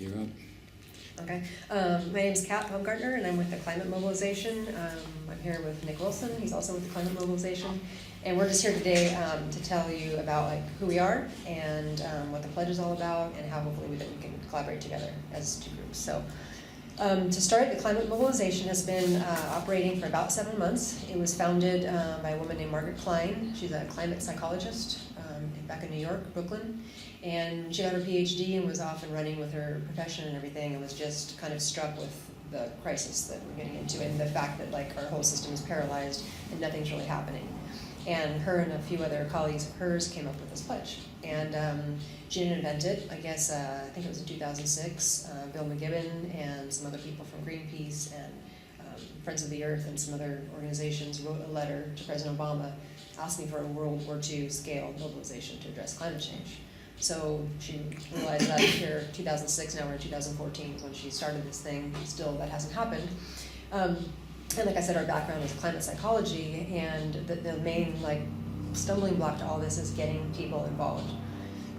You're up. Okay. My name is Kat Baumgartner, and I'm with the Climate Mobilization. I'm here with Nick Wilson. He's also with the Climate Mobilization. And we're just here today to tell you about who we are and what the pledge is all about and how hopefully we can collaborate together as two groups. So to start, the Climate Mobilization has been operating for about 7 months. It was founded by a woman named Margaret Klein. She's a climate psychologist back in New York, Brooklyn. And she got her PhD and was off and running with her profession and everything, and was just kind of struck with the crisis that we're getting into and the fact that our whole system is paralyzed and nothing's really happening. And her and a few other colleagues of hers came up with this pledge. And she didn't invent it. I guess, I think it was in 2006. Bill McGibbon and some other people from Greenpeace and Friends of the Earth and some other organizations wrote a letter to President Obama asking for a World War II scale mobilization to address climate change. So she realized that here, 2006, now we're in 2014 is when she started this thing. Still, that hasn't happened. And like I said, our background is climate psychology, and the main stumbling block to all this is getting people involved.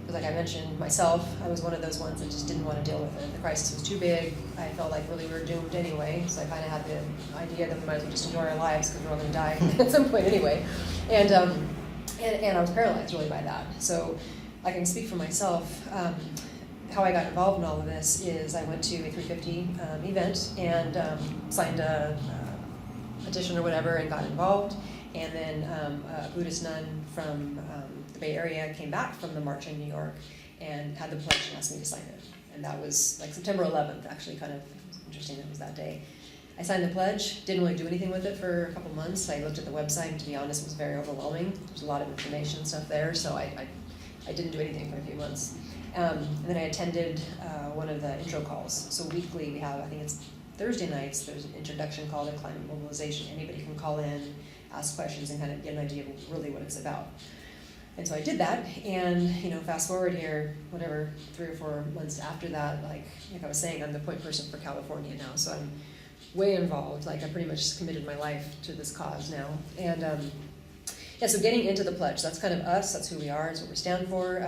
Because like I mentioned, myself, I was one of those ones that just didn't want to deal with it. The crisis was too big. I felt like really we were doomed anyway, so I kind of had the idea that we might as well just enjoy our lives because we're all going to die at some point anyway. And I was paralyzed really by that. So I can speak for myself. How I got involved in all of this is I went to a 350 event and signed a petition or whatever and got involved. And then a Buddhist nun from the Bay Area came back from the march in New York and had the pledge and asked me to sign it. And that was September 11th, actually kind of interesting that it was that day. I signed the pledge, didn't really do anything with it for a couple months. I looked at the website, and to be honest, it was very overwhelming. There's a lot of information and stuff there, so I didn't do anything for a few months. And then I attended one of the intro calls. So weekly we have, I think it's Thursday nights, there's an introduction call to Climate Mobilization. Anybody can call in, ask questions, and kind of get an idea of really what it's about. And so I did that, and fast forward here, 3 or 4 months after that, like I was saying, I'm the point person for California now, so I'm way involved. I pretty much committed my life to this cause now. And yeah, so getting into the pledge, that's kind of us, that's who we are, that's what we stand for.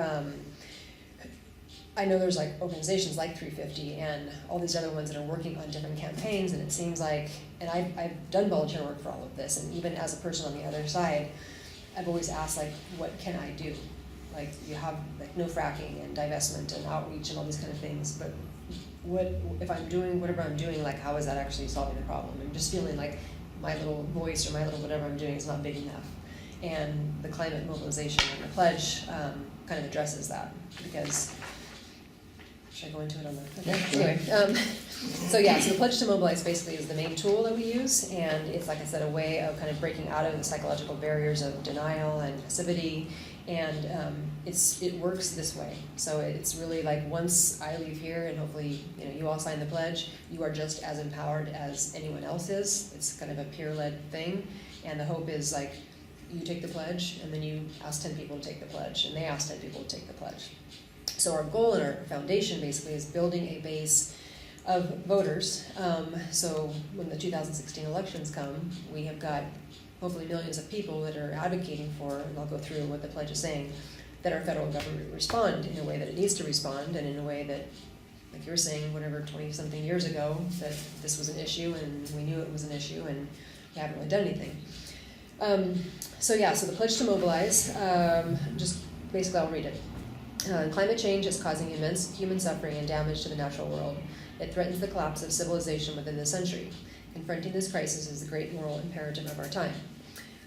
I know there's organizations like 350 and all these other ones that are working on different campaigns, and it seems and I've done volunteer work for all of this, and even as a person on the other side, I've always asked what can I do? You have no fracking and divestment and outreach and all these kind of things, but what if I'm doing whatever I'm doing, how is that actually solving the problem? I'm just feeling like my little voice or my little whatever I'm doing is not big enough. And the Climate Mobilization and the pledge kind of addresses that, because should I go into it on the? Okay. Anyway, so the pledge to mobilize basically is the main tool that we use, and it's like I said, a way of kind of breaking out of the psychological barriers of denial and passivity, and it works this way. So it's really once I leave here, and hopefully you all sign the pledge, you are just as empowered as anyone else is. It's kind of a peer-led thing, and the hope is you take the pledge, and then you ask 10 people to take the pledge, and they ask 10 people to take the pledge. So our goal and our foundation basically is building a base of voters. So when the 2016 elections come, we have got hopefully millions of people that are advocating for, and I'll go through what the pledge is saying, that our federal government respond in a way that it needs to respond, and in a way that, like you were saying, 20-something years ago, that this was an issue, and we knew it was an issue, and we haven't really done anything. So the pledge to mobilize, just basically I'll read it. Climate change is causing immense human suffering and damage to the natural world. It threatens the collapse of civilization within this century. Confronting this crisis is the great moral imperative of our time.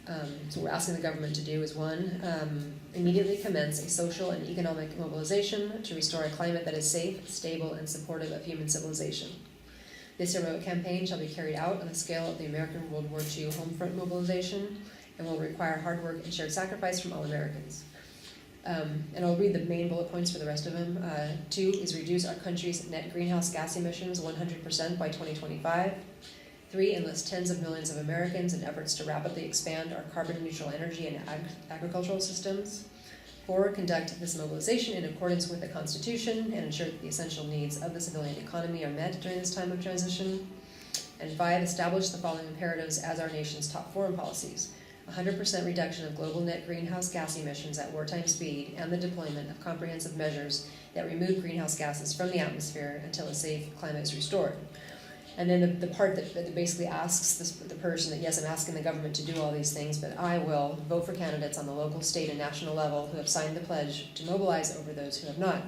So what we're asking the government to do is, 1, immediately commence a social and economic mobilization to restore a climate that is safe, stable, and supportive of human civilization. This heroic campaign shall be carried out on the scale of the American World War II home front mobilization, and will require hard work and shared sacrifice from all Americans. And I'll read the main bullet points for the rest of them. 2 is reduce our country's net greenhouse gas emissions 100% by 2025. 3, enlist tens of millions of Americans in efforts to rapidly expand our carbon-neutral energy and agricultural systems. 4, conduct this mobilization in accordance with the Constitution and ensure that the essential needs of the civilian economy are met during this time of transition. And 5, establish the following imperatives as our nation's top foreign policies. 100% reduction of global net greenhouse gas emissions at wartime speed, and the deployment of comprehensive measures that remove greenhouse gases from the atmosphere until a safe climate is restored. And then the part that basically asks the person that, yes, I'm asking the government to do all these things, but I will vote for candidates on the local, state, and national level who have signed the pledge to mobilize over those who have not.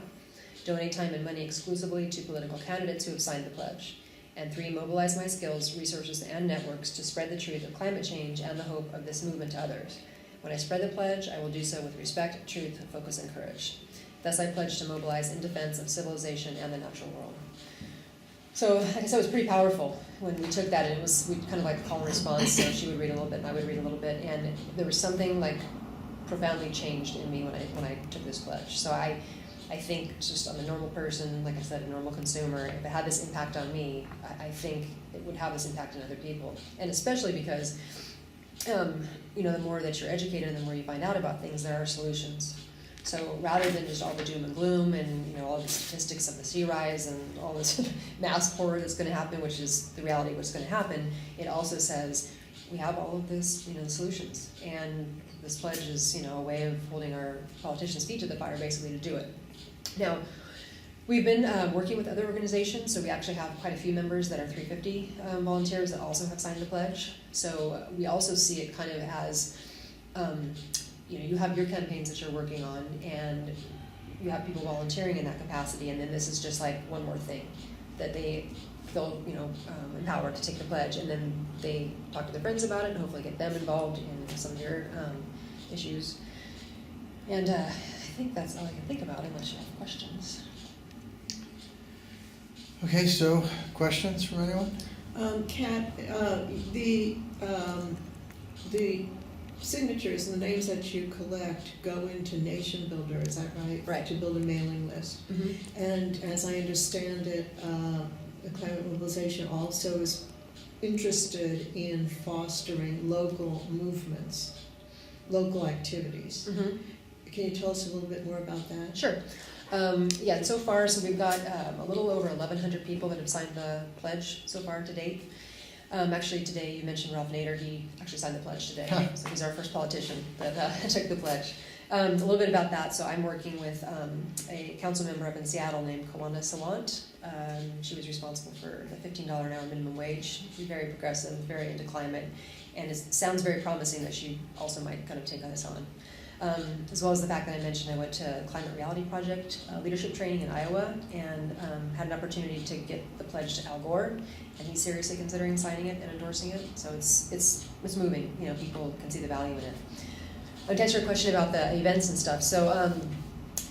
Donate time and money exclusively to political candidates who have signed the pledge. And 3, mobilize my skills, resources, and networks to spread the truth of climate change and the hope of this movement to others. When I spread the pledge, I will do so with respect, truth, focus, and courage. Thus I pledge to mobilize in defense of civilization and the natural world. So, like I said, it was pretty powerful when we took that, and it was, we kind of like call and response, so she would read a little bit and I would read a little bit, and there was something like profoundly changed in me when I took this pledge. So I think just on the normal person, like I said, a normal consumer, if it had this impact on me, I think it would have this impact on other people. And especially because, you know, the more that you're educated, the more you find out about things, there are solutions. So rather than just all the doom and gloom and, you know, all the statistics of the sea rise and all this mass horror that's going to happen, which is the reality of what's going to happen, it also says we have all of this, you know, the solutions. And this pledge is, you know, a way of holding our politicians' feet to the fire, basically, to do it. Now, we've been working with other organizations, so we actually have quite a few members that are 350 volunteers that also have signed the pledge. So we also see it kind of as, you know, you have your campaigns that you're working on, and you have people volunteering in that capacity, and then this is just like one more thing that they feel, you know, empowered to take the pledge, and then they talk to their friends about it and hopefully get them involved in some of your issues. And I think that's all I can think about, unless you have questions. Okay, so questions from anyone? Kat, the signatures and the names that you collect go into Nation Builder, is that right? Right. To build a mailing list. Mm-hmm. And as I understand it, the Climate Mobilization also is interested in fostering local movements, local activities. Mm-hmm. Can you tell us a little bit more about that? Sure. Yeah, and so far, so we've got a little over 1,100 people that have signed the pledge so far to date. Actually, today you mentioned Ralph Nader. He actually signed the pledge today, so he's our first politician that took the pledge. A little bit about that. So I'm working with a council member up in Seattle named Kawana Salant. She was responsible for the $15 an hour minimum wage. She's very progressive, very into climate, and it sounds very promising that she also might kind of take this on. As well as the fact that I mentioned I went to Climate Reality Project leadership training in Iowa, and had an opportunity to get the pledge to Al Gore, and he's seriously considering signing it and endorsing it. So it's moving. You know, people can see the value in it. To answer your question about the events and stuff, so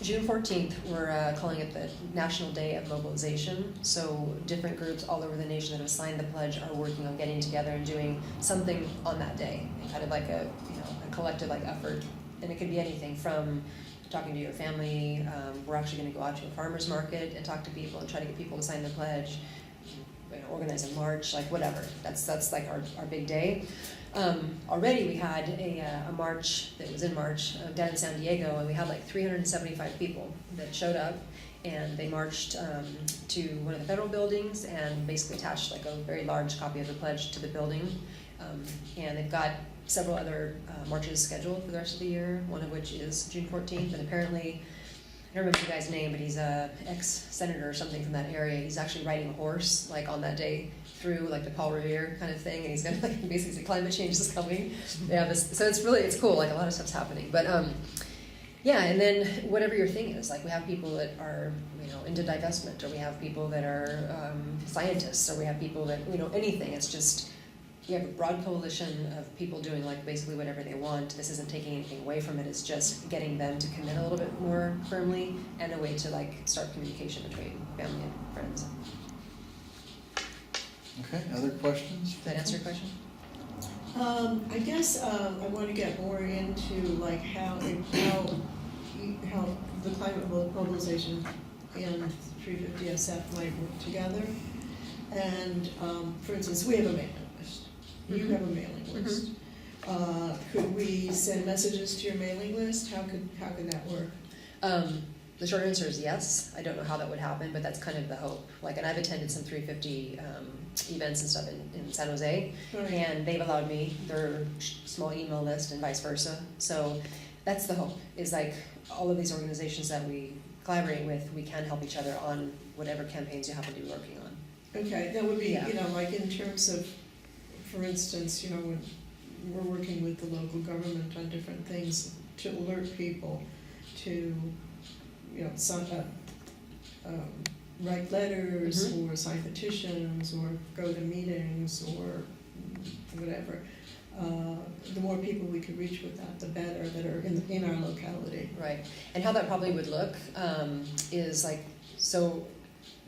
June 14th, we're calling it the National Day of Mobilization. So different groups all over the nation that have signed the pledge are working on getting together and doing something on that day, kind of like a collective effort. And it could be anything from talking to your family. We're actually going to go out to a farmer's market and talk to people and try to get people to sign the pledge. Organize a march, like whatever. That's like our big day. Already we had a march that was in March down in San Diego, and we had like 375 people that showed up, and they marched to one of the federal buildings and basically attached like a very large copy of the pledge to the building. And they've got several other marches scheduled for the rest of the year, one of which is June 14th, and apparently, I don't remember the guy's name, but he's a ex-senator or something from that area. He's actually riding a horse, like on that day, through like the Paul Revere kind of thing, and he's gonna like basically say climate change is coming. Yeah, so it's cool, like a lot of stuff's happening. But yeah, and then whatever your thing is, like we have people that are, you know, into divestment, or we have people that are scientists, or we have people that, you know, anything. It's just, you have a broad coalition of people doing like basically whatever they want. This isn't taking anything away from it. It's just getting them to commit a little bit more firmly, and a way to like start communication between family and friends. Okay, other questions? Does that answer your question? I guess I want to get more into like how the climate mobilization and 350SF might work together. And for instance, we have a mailing list. You have a mailing list. Could we send messages to your mailing list? How could that work? The short answer is yes. I don't know how that would happen, but that's kind of the hope. Like, and I've attended some 350 events and stuff in San Jose. Right. And they've allowed me their small email list and vice versa. So that's the hope, is like all of these organizations that we collaborate with, we can help each other on whatever campaigns you happen to be working on. Okay, that would be, Yeah. you know, like in terms of, for instance, you know, when we're working with the local government on different things to alert people to, you know, write letters or sign petitions or go to meetings or whatever. The more people we could reach with that, the better, that are in our locality. Right, and how that probably would look is like, so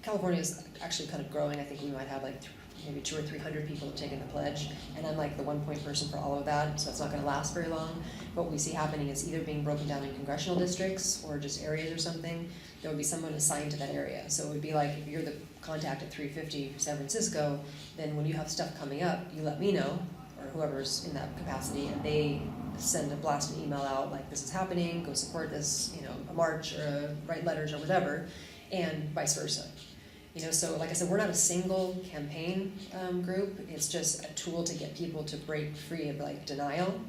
California is actually kind of growing. I think we might have like maybe 200 or 300 people have taken the pledge, and I'm like the one-point person for all of that, so it's not going to last very long. What we see happening is either being broken down in congressional districts or just areas or something. There would be someone assigned to that area. So it would be like, if you're the contact at 350 San Francisco, then when you have stuff coming up, you let me know, or whoever's in that capacity, and they send a blast an email out like, this is happening, go support this, you know, a march or write letters or whatever, and vice versa. You know, so like I said, we're not a single campaign group. It's just a tool to get people to break free of like denial.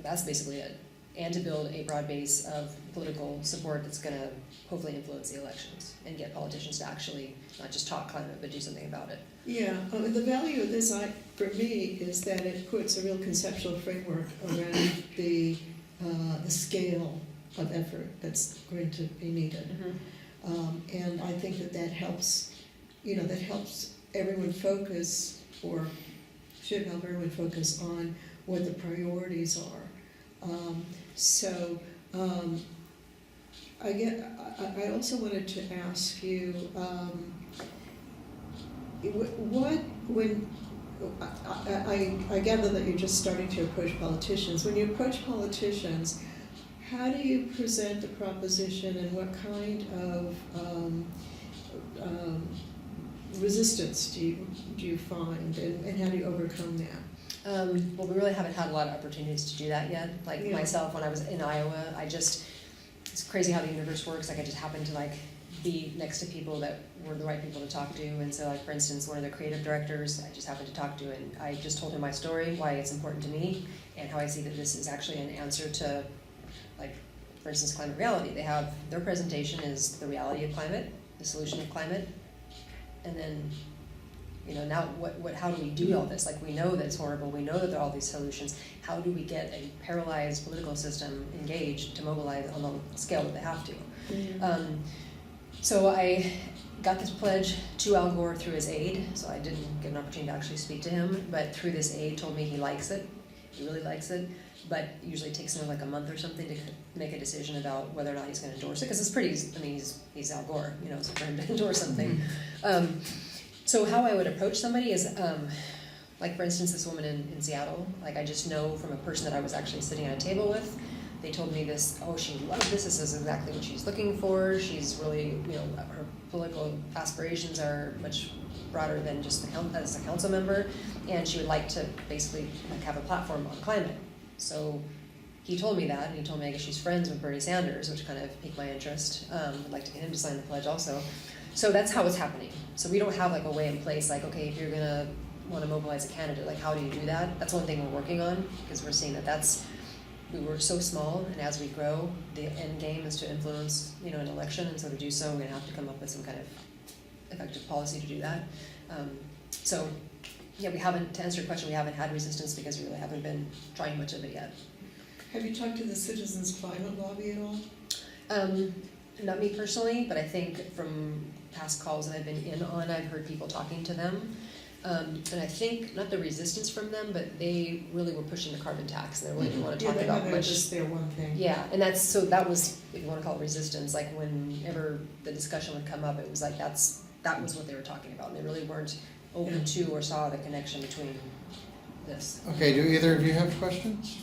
That's basically it. And to build a broad base of political support that's going to hopefully influence the elections and get politicians to actually not just talk climate, but do something about it. Yeah, the value of this, for me, is that it puts a real conceptual framework around the scale of effort that's going to be needed. And I think that helps, you know, that helps everyone focus, or should help everyone focus on what the priorities are. I also wanted to ask you, I gather that you're just starting to approach politicians. When you approach politicians, how do you present the proposition, and what kind of resistance do you find, and how do you overcome that? Well, we really haven't had a lot of opportunities to do that yet. Like Yeah. myself, when I was in Iowa, it's crazy how the universe works. Like I just happened to like be next to people that were the right people to talk to. And so like, for instance, one of the creative directors I just happened to talk to, and I just told him my story, why it's important to me, and how I see that this is actually an answer to, like, for instance, climate reality. They have, their presentation is the reality of climate, the solution of climate, and then, you know, now how do we do all this? Like, we know that it's horrible, we know that there are all these solutions. How do we get a paralyzed political system engaged to mobilize on the scale that they have to? So I got this pledge to Al Gore through his aide, so I didn't get an opportunity to actually speak to him, but through this aide told me he likes it, he really likes it, but usually takes him like a month or something to make a decision about whether or not he's going to endorse it, because it's pretty, I mean, he's Al Gore, you know, so for him to endorse something. So how I would approach somebody is, like for instance, this woman in Seattle, like I just know from a person that I was actually sitting at a table with, they told me this, oh, she loved this is exactly what she's looking for, she's really, you know, her political aspirations are much broader than just as a council member, and she would like to basically like have a platform on climate. So he told me that, and he told me I guess she's friends with Bernie Sanders, which kind of piqued my interest. I'd like to get him to sign the pledge also. So that's how it's happening. So we don't have like a way in place, like, okay, if you're gonna want to mobilize a candidate, like how do you do that? That's one thing we're working on, because we're seeing that we were so small, and as we grow, the end game is to influence, you know, an election, and so to do so, we're gonna have to come up with some kind of effective policy to do that. So yeah, we haven't, to answer your question, we haven't had resistance because we really haven't been trying much of it yet. Have you talked to the Citizens Climate Lobby at all? Not me personally, but I think from past calls that I've been in on, I've heard people talking to them. And I think, not the resistance from them, but they really were pushing the carbon tax, and they really didn't want to talk about Yeah, much. just their one thing. Yeah, and that was, if you want to call it resistance, like whenever the discussion would come up, it was like that was what they were talking about, and they really weren't open to or saw the connection between this. Okay, do either of you have questions?